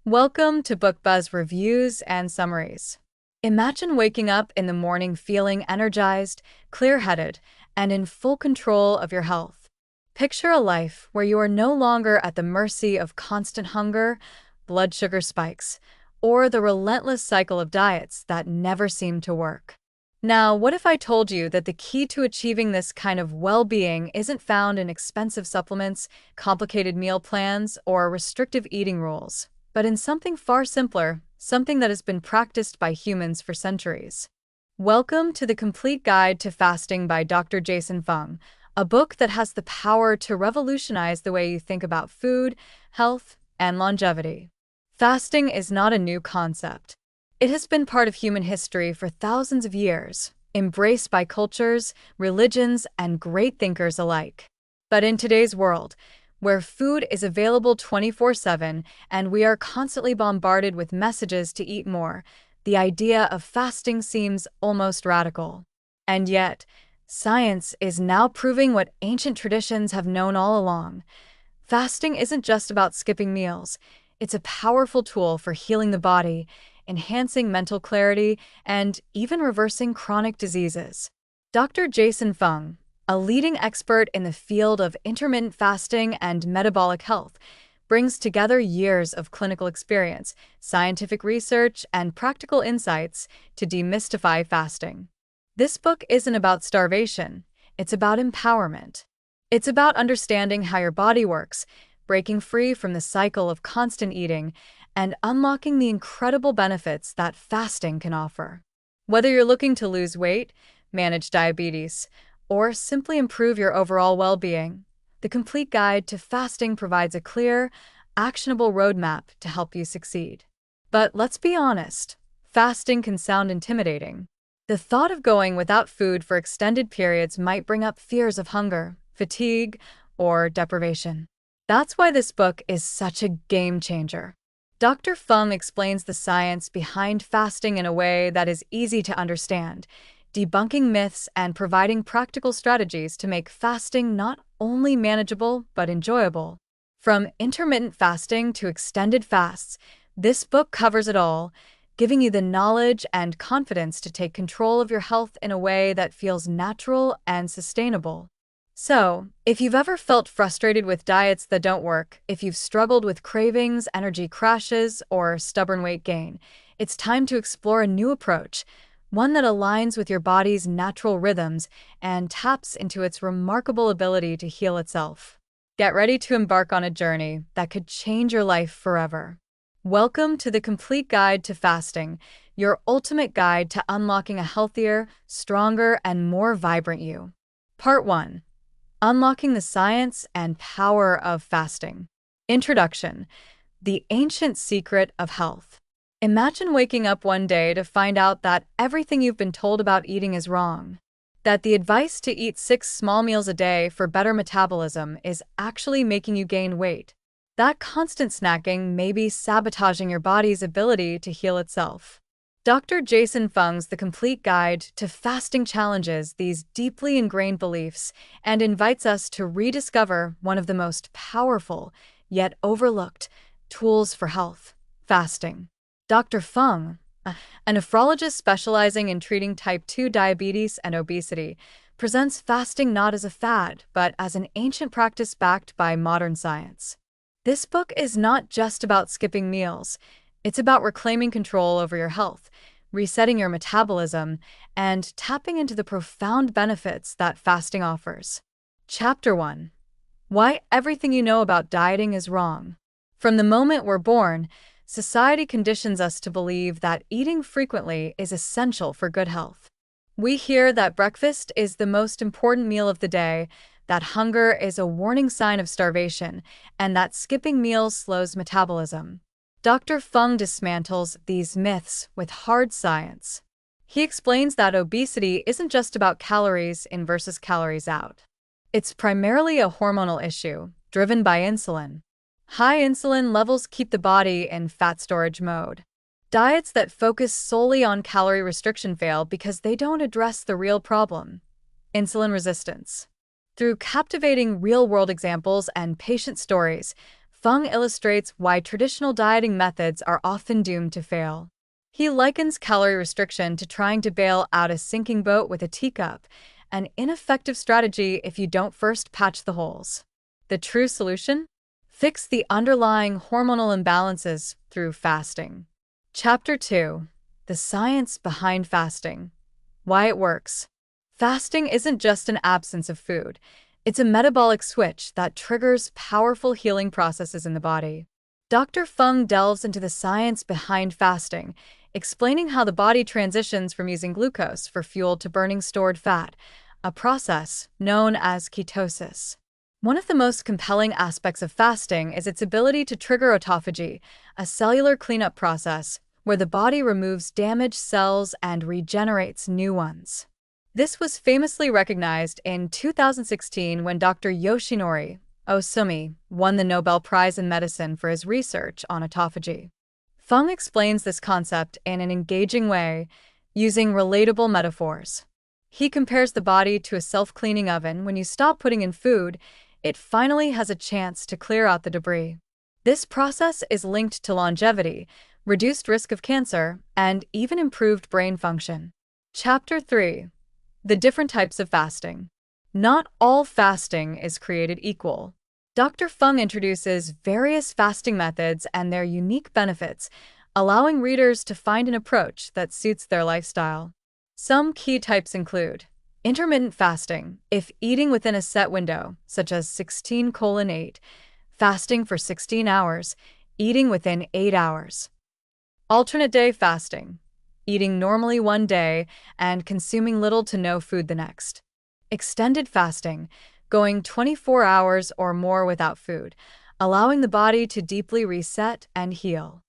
Welcome to Book Buzz Reviews and Summaries. Imagine waking up in the morning feeling energized, clear-headed, and in full control of your health. Picture a life where you are no longer at the mercy of constant hunger, blood sugar spikes, or the relentless cycle of diets that never seem to work. Now, what if I told you that the key to achieving this kind of well-being isn't found in expensive supplements, complicated meal plans, or restrictive eating rules, but in something far simpler, something that has been practiced by humans for centuries? Welcome to the Complete Guide to Fasting by Dr. Jason Fung, a book that has the power to revolutionize the way you think about food, health, and longevity. Fasting is not a new concept. It has been part of human history for thousands of years, embraced by cultures, religions, and great thinkers alike. But in today's world, where food is available 24/7 and we are constantly bombarded with messages to eat more, the idea of fasting seems almost radical. And yet, science is now proving what ancient traditions have known all along. Fasting isn't just about skipping meals. It's a powerful tool for healing the body, enhancing mental clarity, and even reversing chronic diseases. Dr. Jason Fung, a leading expert in the field of intermittent fasting and metabolic health, brings together years of clinical experience, scientific research, and practical insights to demystify fasting. This book isn't about starvation, it's about empowerment. It's about understanding how your body works, breaking free from the cycle of constant eating, and unlocking the incredible benefits that fasting can offer. Whether you're looking to lose weight, manage diabetes, or simply improve your overall well-being, the Complete Guide to Fasting provides a clear, actionable roadmap to help you succeed. But let's be honest, fasting can sound intimidating. The thought of going without food for extended periods might bring up fears of hunger, fatigue, or deprivation. That's why this book is such a game changer. Dr. Fung explains the science behind fasting in a way that is easy to understand, debunking myths and providing practical strategies to make fasting not only manageable but enjoyable. From intermittent fasting to extended fasts, this book covers it all, giving you the knowledge and confidence to take control of your health in a way that feels natural and sustainable. So, if you've ever felt frustrated with diets that don't work, if you've struggled with cravings, energy crashes, or stubborn weight gain, it's time to explore a new approach, one that aligns with your body's natural rhythms and taps into its remarkable ability to heal itself. Get ready to embark on a journey that could change your life forever. Welcome to the Complete Guide to Fasting, your ultimate guide to unlocking a healthier, stronger, and more vibrant you. Part 1. Unlocking the Science and Power of Fasting. Introduction: The Ancient Secret of Health. Imagine waking up one day to find out that everything you've been told about eating is wrong. That the advice to eat 6 small meals a day for better metabolism is actually making you gain weight. That constant snacking may be sabotaging your body's ability to heal itself. Dr. Jason Fung's The Complete Guide to Fasting challenges these deeply ingrained beliefs and invites us to rediscover one of the most powerful, yet overlooked, tools for health: fasting. Dr. Fung, a nephrologist specializing in treating type 2 diabetes and obesity, presents fasting not as a fad, but as an ancient practice backed by modern science. This book is not just about skipping meals. It's about reclaiming control over your health, resetting your metabolism, and tapping into the profound benefits that fasting offers. Chapter 1. Why everything you know about dieting is wrong. From the moment we're born, society conditions us to believe that eating frequently is essential for good health. We hear that breakfast is the most important meal of the day, that hunger is a warning sign of starvation, and that skipping meals slows metabolism. Dr. Fung dismantles these myths with hard science. He explains that obesity isn't just about calories in versus calories out. It's primarily a hormonal issue, driven by insulin. High insulin levels keep the body in fat storage mode. Diets that focus solely on calorie restriction fail because they don't address the real problem: insulin resistance. Through captivating real-world examples and patient stories, Fung illustrates why traditional dieting methods are often doomed to fail. He likens calorie restriction to trying to bail out a sinking boat with a teacup, an ineffective strategy if you don't first patch the holes. The true solution? Fix the underlying hormonal imbalances through fasting. Chapter 2. The Science Behind Fasting. Why it works. Fasting isn't just an absence of food. It's a metabolic switch that triggers powerful healing processes in the body. Dr. Fung delves into the science behind fasting, explaining how the body transitions from using glucose for fuel to burning stored fat, a process known as ketosis. One of the most compelling aspects of fasting is its ability to trigger autophagy, a cellular cleanup process where the body removes damaged cells and regenerates new ones. This was famously recognized in 2016 when Dr. Yoshinori Osumi won the Nobel Prize in Medicine for his research on autophagy. Fung explains this concept in an engaging way, using relatable metaphors. He compares the body to a self-cleaning oven. When you stop putting in food, it finally has a chance to clear out the debris. This process is linked to longevity, reduced risk of cancer, and even improved brain function. Chapter 3. The different types of fasting. Not all fasting is created equal. Dr. Fung introduces various fasting methods and their unique benefits, allowing readers to find an approach that suits their lifestyle. Some key types include intermittent fasting, if eating within a set window, such as 16:8, fasting for 16 hours, eating within 8 hours. Alternate day fasting, eating normally one day and consuming little to no food the next. Extended fasting, going 24 hours or more without food, allowing the body to deeply reset and heal.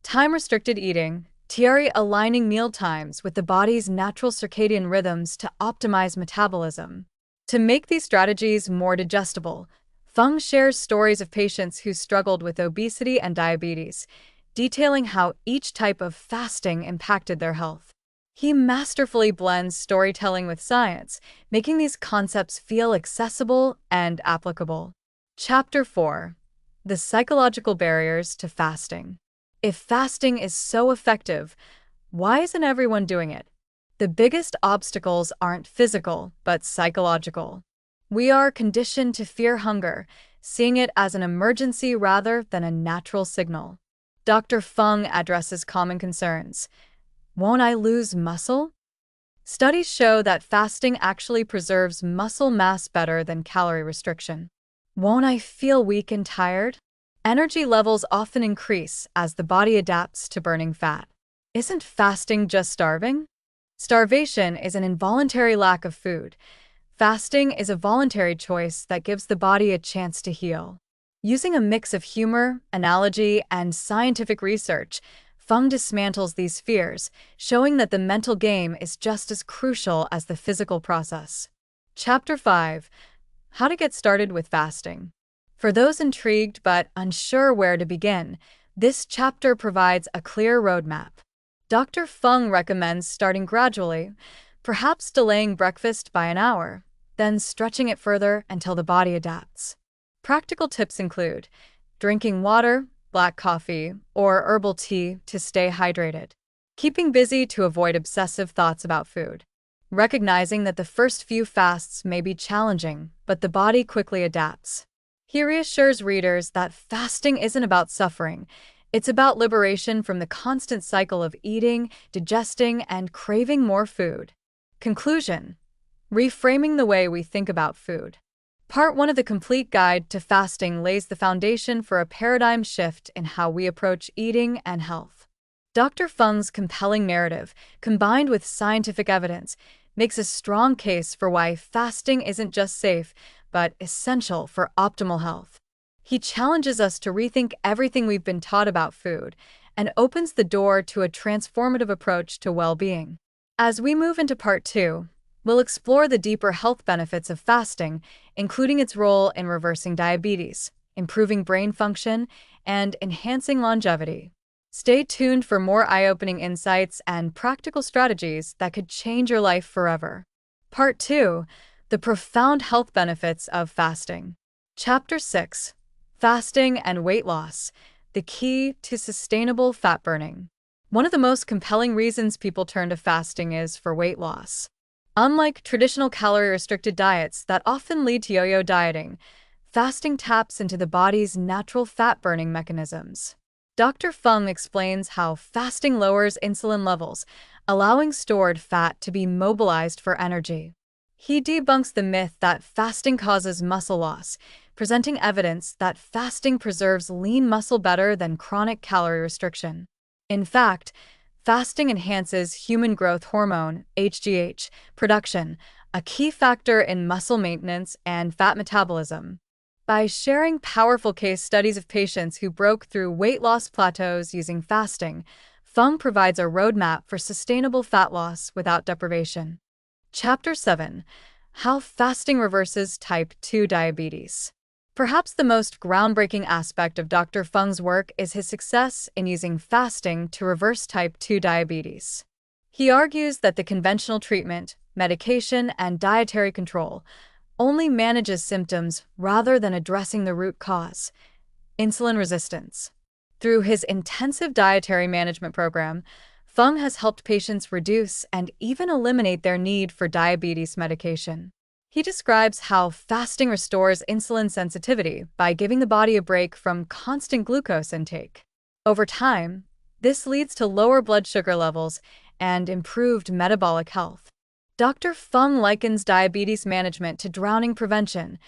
Time-restricted eating, TRE aligning meal times with the body's natural circadian rhythms to optimize metabolism. To make these strategies more digestible, Fung shares stories of patients who struggled with obesity and diabetes, detailing how each type of fasting impacted their health. He masterfully blends storytelling with science, making these concepts feel accessible and applicable. Chapter 4. The Psychological Barriers to Fasting. If fasting is so effective, why isn't everyone doing it? The biggest obstacles aren't physical, but psychological. We are conditioned to fear hunger, seeing it as an emergency rather than a natural signal. Dr. Fung addresses common concerns. Won't I lose muscle? Studies show that fasting actually preserves muscle mass better than calorie restriction. Won't I feel weak and tired? Energy levels often increase as the body adapts to burning fat. Isn't fasting just starving? Starvation is an involuntary lack of food. Fasting is a voluntary choice that gives the body a chance to heal. Using a mix of humor, analogy, and scientific research, Fung dismantles these fears, showing that the mental game is just as crucial as the physical process. Chapter 5. How to get started with fasting. For those intrigued but unsure where to begin, this chapter provides a clear roadmap. Dr. Fung recommends starting gradually, perhaps delaying breakfast by an hour, then stretching it further until the body adapts. Practical tips include drinking water, black coffee, or herbal tea to stay hydrated. Keeping busy to avoid obsessive thoughts about food. Recognizing that the first few fasts may be challenging, but the body quickly adapts. He reassures readers that fasting isn't about suffering. It's about liberation from the constant cycle of eating, digesting, and craving more food. Conclusion. Reframing the way we think about food. Part 1 of the complete guide to fasting lays the foundation for a paradigm shift in how we approach eating and health. Dr. Fung's compelling narrative, combined with scientific evidence, makes a strong case for why fasting isn't just safe, but essential for optimal health. He challenges us to rethink everything we've been taught about food and opens the door to a transformative approach to well-being. As we move into Part 2, we'll explore the deeper health benefits of fasting, including its role in reversing diabetes, improving brain function, and enhancing longevity. Stay tuned for more eye-opening insights and practical strategies that could change your life forever. Part 2. The Profound Health Benefits of Fasting. Chapter 6. Fasting and weight loss, the key to sustainable fat burning. One of the most compelling reasons people turn to fasting is for weight loss. Unlike traditional calorie-restricted diets that often lead to yo-yo dieting, fasting taps into the body's natural fat-burning mechanisms. Dr. Fung explains how fasting lowers insulin levels, allowing stored fat to be mobilized for energy. He debunks the myth that fasting causes muscle loss, presenting evidence that fasting preserves lean muscle better than chronic calorie restriction. In fact, fasting enhances human growth hormone, HGH, production, a key factor in muscle maintenance and fat metabolism. By sharing powerful case studies of patients who broke through weight loss plateaus using fasting, Fung provides a roadmap for sustainable fat loss without deprivation. Chapter 7: How Fasting Reverses Type 2 Diabetes. Perhaps the most groundbreaking aspect of Dr. Fung's work is his success in using fasting to reverse type 2 diabetes. He argues that the conventional treatment, medication, and dietary control only manages symptoms rather than addressing the root cause, insulin resistance. Through his intensive dietary management program, Fung has helped patients reduce and even eliminate their need for diabetes medication. He describes how fasting restores insulin sensitivity by giving the body a break from constant glucose intake. Over time, this leads to lower blood sugar levels and improved metabolic health. Dr. Fung likens diabetes management to drowning prevention.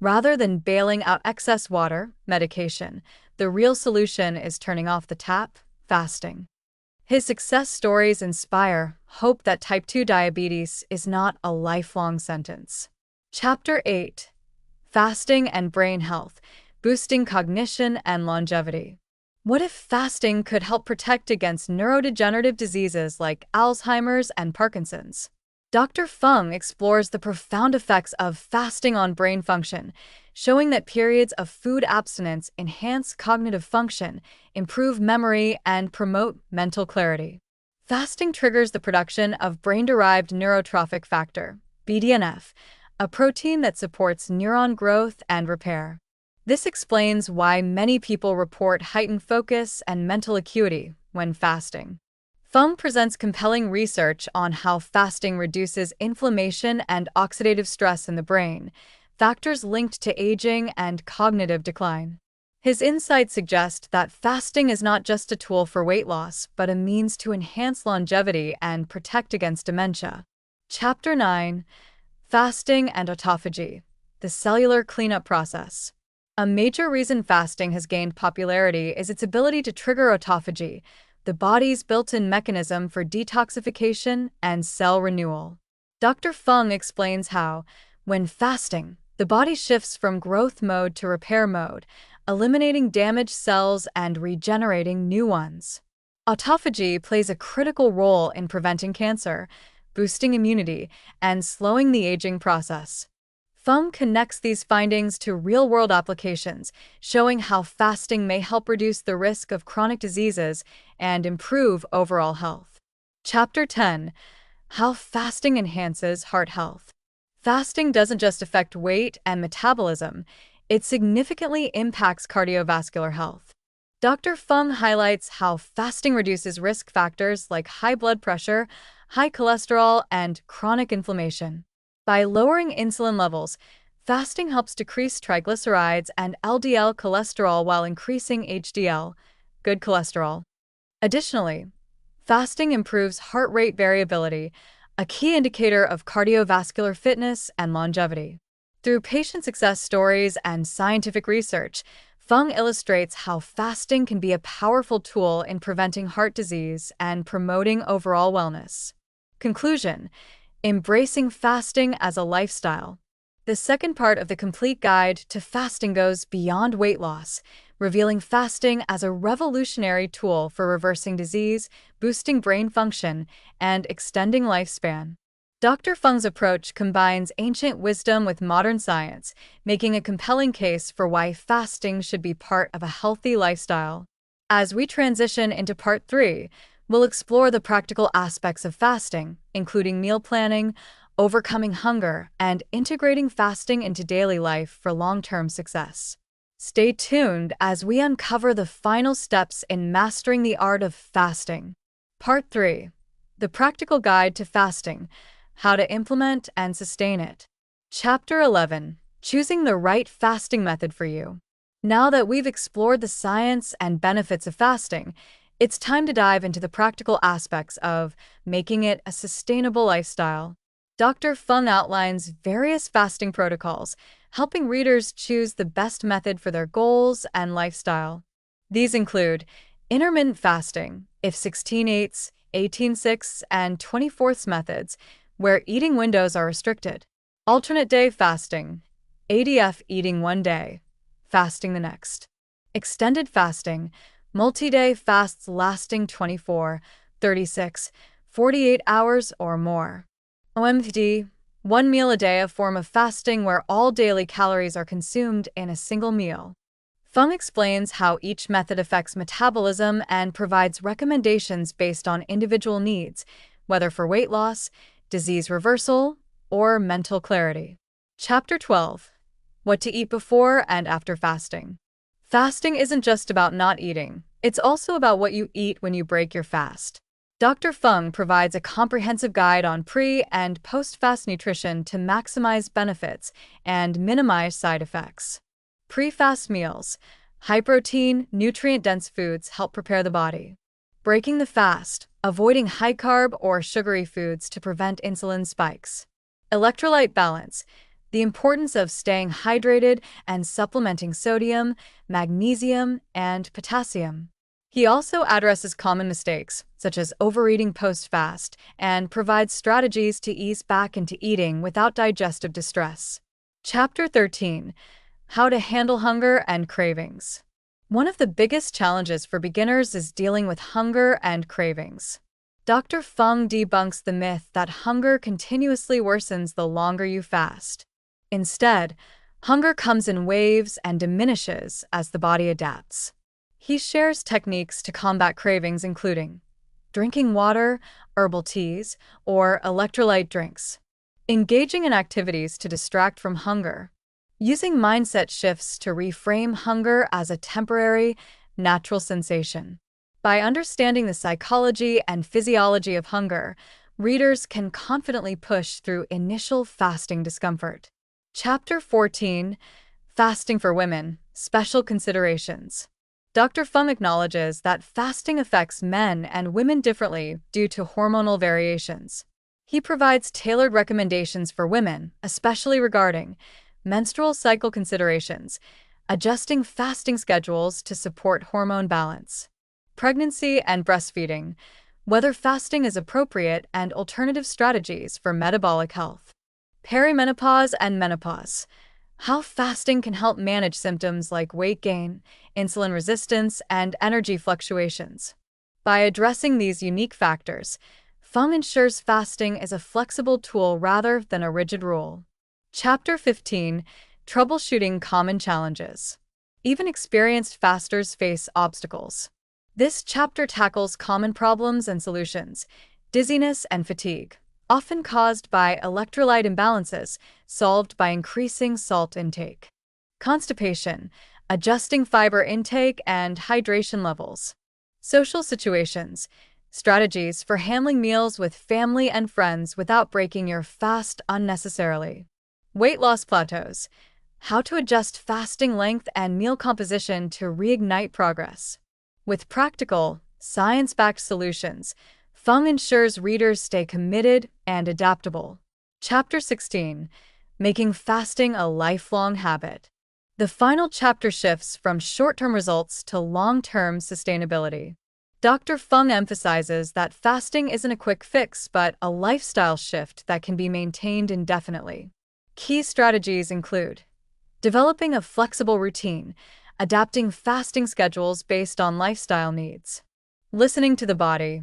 Rather than bailing out excess water, medication, the real solution is turning off the tap, fasting. His success stories inspire hope that type 2 diabetes is not a lifelong sentence. Chapter 8: Fasting and Brain Health, Boosting Cognition and Longevity. What if fasting could help protect against neurodegenerative diseases like Alzheimer's and Parkinson's? Dr. Fung explores the profound effects of fasting on brain function, showing that periods of food abstinence enhance cognitive function, improve memory, and promote mental clarity. Fasting triggers the production of brain-derived neurotrophic factor, BDNF, a protein that supports neuron growth and repair. This explains why many people report heightened focus and mental acuity when fasting. Fung presents compelling research on how fasting reduces inflammation and oxidative stress in the brain, factors linked to aging and cognitive decline. His insights suggest that fasting is not just a tool for weight loss, but a means to enhance longevity and protect against dementia. Chapter 9: Fasting and Autophagy, the Cellular Cleanup Process. A major reason fasting has gained popularity is its ability to trigger autophagy, the body's built-in mechanism for detoxification and cell renewal. Dr. Fung explains how, when fasting, the body shifts from growth mode to repair mode, eliminating damaged cells and regenerating new ones. Autophagy plays a critical role in preventing cancer, boosting immunity, and slowing the aging process. Fung connects these findings to real-world applications, showing how fasting may help reduce the risk of chronic diseases and improve overall health. Chapter 10: How Fasting Enhances Heart Health. Fasting doesn't just affect weight and metabolism, it significantly impacts cardiovascular health. Dr. Fung highlights how fasting reduces risk factors like high blood pressure, high cholesterol, and chronic inflammation. By lowering insulin levels, fasting helps decrease triglycerides and LDL cholesterol while increasing HDL, good cholesterol. Additionally, fasting improves heart rate variability, a key indicator of cardiovascular fitness and longevity. Through patient success stories and scientific research, Fung illustrates how fasting can be a powerful tool in preventing heart disease and promoting overall wellness. Conclusion: Embracing fasting as a lifestyle. The second part of the complete guide to fasting goes beyond weight loss, revealing fasting as a revolutionary tool for reversing disease, boosting brain function, and extending lifespan. Dr. Fung's approach combines ancient wisdom with modern science, making a compelling case for why fasting should be part of a healthy lifestyle. As we transition into Part 3, we'll explore the practical aspects of fasting, including meal planning, overcoming hunger, and integrating fasting into daily life for long-term success. Stay tuned as we uncover the final steps in mastering the art of fasting. Part 3. The Practical Guide to Fasting: How to Implement and Sustain It. Chapter 11. Choosing the right fasting method for you. Now that we've explored the science and benefits of fasting, it's time to dive into the practical aspects of making it a sustainable lifestyle. Dr. Fung outlines various fasting protocols, helping readers choose the best method for their goals and lifestyle. These include intermittent fasting, if 16/8, 18/6, and 24th methods, where eating windows are restricted. Alternate day fasting, ADF, eating one day, fasting the next. Extended fasting, multi-day fasts lasting 24, 36, 48 hours or more. OMD, one meal a day, a form of fasting where all daily calories are consumed in a single meal. Fung explains how each method affects metabolism and provides recommendations based on individual needs, whether for weight loss, disease reversal, or mental clarity. Chapter 12. What to eat before and after fasting. Fasting isn't just about not eating, it's also about what you eat when you break your fast. Dr. Fung provides a comprehensive guide on pre- and post-fast nutrition to maximize benefits and minimize side effects. Pre-fast meals, high-protein, nutrient-dense foods help prepare the body. Breaking the fast, avoiding high-carb or sugary foods to prevent insulin spikes. Electrolyte balance, the importance of staying hydrated and supplementing sodium, magnesium, and potassium. He also addresses common mistakes, such as overeating post-fast, and provides strategies to ease back into eating without digestive distress. Chapter 13. How to Handle Hunger and Cravings. One of the biggest challenges for beginners is dealing with hunger and cravings. Dr. Fung debunks the myth that hunger continuously worsens the longer you fast. Instead, hunger comes in waves and diminishes as the body adapts. He shares techniques to combat cravings, including drinking water, herbal teas, or electrolyte drinks, engaging in activities to distract from hunger, using mindset shifts to reframe hunger as a temporary, natural sensation. By understanding the psychology and physiology of hunger, readers can confidently push through initial fasting discomfort. Chapter 14. Fasting for Women: Special Considerations. Dr. Fung acknowledges that fasting affects men and women differently due to hormonal variations. He provides tailored recommendations for women, especially regarding menstrual cycle considerations, adjusting fasting schedules to support hormone balance, pregnancy and breastfeeding, whether fasting is appropriate, and alternative strategies for metabolic health. Perimenopause and menopause: how fasting can help manage symptoms like weight gain, insulin resistance, and energy fluctuations. By addressing these unique factors, Fung ensures fasting is a flexible tool rather than a rigid rule. Chapter 15. Troubleshooting Common Challenges. Even experienced fasters face obstacles. This chapter tackles common problems and solutions: dizziness and fatigue, often caused by electrolyte imbalances, solved by increasing salt intake. Constipation, adjusting fiber intake and hydration levels. Social situations, strategies for handling meals with family and friends without breaking your fast unnecessarily. Weight loss plateaus, how to adjust fasting length and meal composition to reignite progress. With practical, science-backed solutions, Fung ensures readers stay committed and adaptable. Chapter 16. Making Fasting a Lifelong Habit. The final chapter shifts from short-term results to long-term sustainability. Dr. Fung emphasizes that fasting isn't a quick fix, but a lifestyle shift that can be maintained indefinitely. Key strategies include developing a flexible routine, adapting fasting schedules based on lifestyle needs, listening to the body,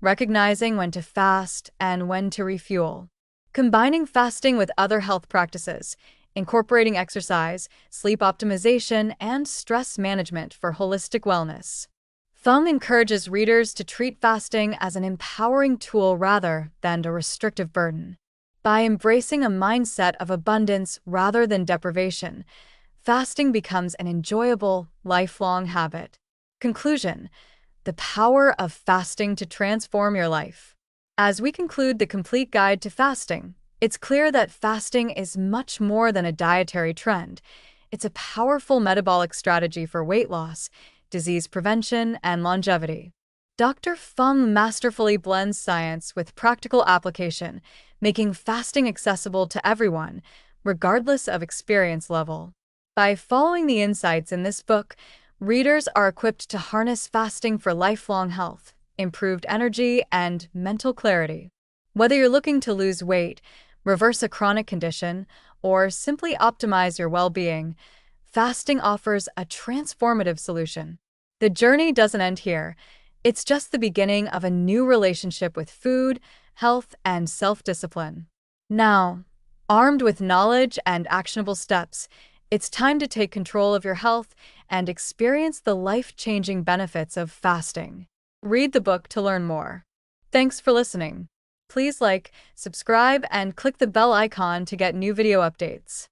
recognizing when to fast and when to refuel, combining fasting with other health practices, incorporating exercise, sleep optimization, and stress management for holistic wellness. Fung encourages readers to treat fasting as an empowering tool rather than a restrictive burden. By embracing a mindset of abundance rather than deprivation, fasting becomes an enjoyable, lifelong habit. Conclusion: the power of fasting to transform your life. As we conclude the complete guide to fasting, it's clear that fasting is much more than a dietary trend. It's a powerful metabolic strategy for weight loss, disease prevention, and longevity. Dr. Fung masterfully blends science with practical application, making fasting accessible to everyone, regardless of experience level. By following the insights in this book, readers are equipped to harness fasting for lifelong health, improved energy, and mental clarity. Whether you're looking to lose weight, reverse a chronic condition, or simply optimize your well-being, fasting offers a transformative solution. The journey doesn't end here. It's just the beginning of a new relationship with food, health, and self-discipline. Now, armed with knowledge and actionable steps, it's time to take control of your health and experience the life-changing benefits of fasting. Read the book to learn more. Thanks for listening. Please like, subscribe, and click the bell icon to get new video updates.